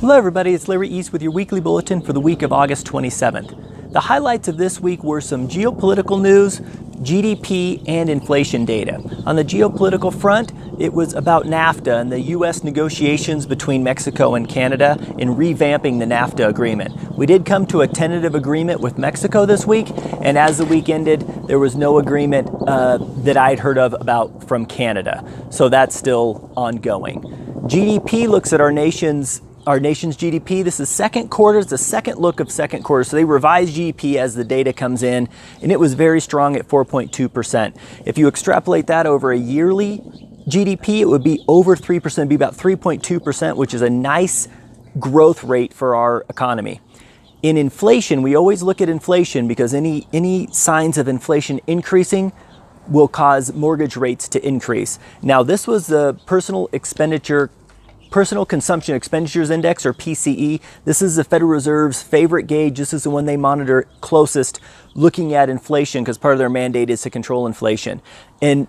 Hello everybody, it's Larry East with your weekly bulletin for the week of August 27th. The highlights of this week were some geopolitical news, GDP, and inflation data. On the geopolitical front, it was about NAFTA and the U.S. negotiations between Mexico and Canada in revamping the NAFTA agreement. We did come to a tentative agreement with Mexico this week, and as the week ended, there was no agreement that I'd heard of about from Canada. So that's still ongoing. GDP looks at our nation's GDP. This is second quarter. It's the second look of second quarter. So they revise GDP as the data comes in, and it was very strong at 4.2%. If you extrapolate that over a yearly GDP, it would be over 3%, it'd be about 3.2%, which is a nice growth rate for our economy. In inflation, we always look at inflation because any signs of inflation increasing will cause mortgage rates to increase. Now, this was the Personal Consumption Expenditures Index, or PCE. This is the Federal Reserve's favorite gauge. This is the one they monitor closest, looking at inflation, because part of their mandate is to control inflation. And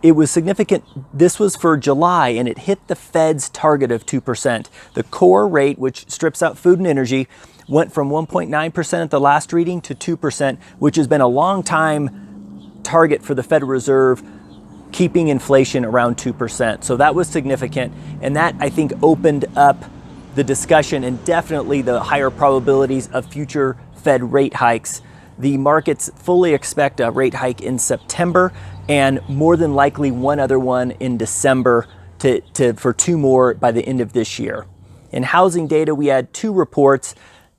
it was significant. This was for July, and it hit the Fed's target of 2%. The core rate, which strips out food and energy, went from 1.9% at the last reading to 2%, which has been a long time target for the Federal Reserve, keeping inflation around 2%. So that was significant. And that, I think, opened up the discussion and definitely the higher probabilities of future Fed rate hikes. The markets fully expect a rate hike in September and more than likely one other one in December for two more by the end of this year. In housing data, we had two reports.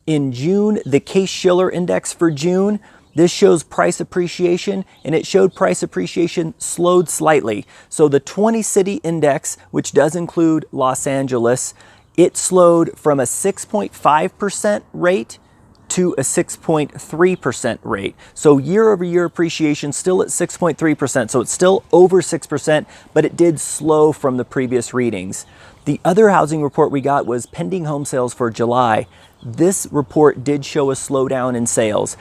In June, the Case-Shiller index for June, this shows price appreciation, and it showed price appreciation slowed slightly. So the 20-city index, which does include Los Angeles, it slowed from a 6.5% rate to a 6.3% rate. So year-over-year appreciation still at 6.3%. So it's still over 6%, but it did slow from the previous readings. The other housing report we got was pending home sales for July. This report did show a slowdown in sales.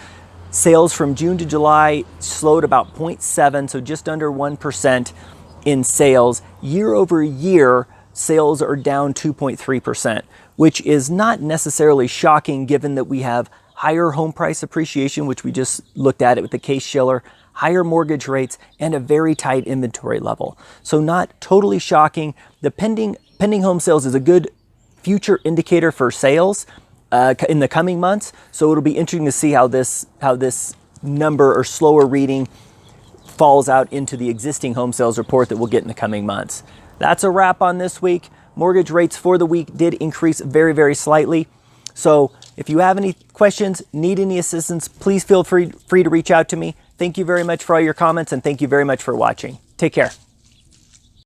Sales from June to July slowed about 0.7, so just under 1% in sales. Year over year, sales are down 2.3%, which is not necessarily shocking given that we have higher home price appreciation, which we just looked at it with the Case-Shiller, higher mortgage rates, and a very tight inventory level. So not totally shocking. The pending home sales is a good future indicator for sales in the coming months. So it'll be interesting to see how this number or slower reading falls out into the existing home sales report that we'll get in the coming months. That's a wrap on this week. Mortgage rates for the week did increase very, very slightly. So if you have any questions, need any assistance, please feel free to reach out to me. Thank you very much for all your comments, and thank you very much for watching. Take care.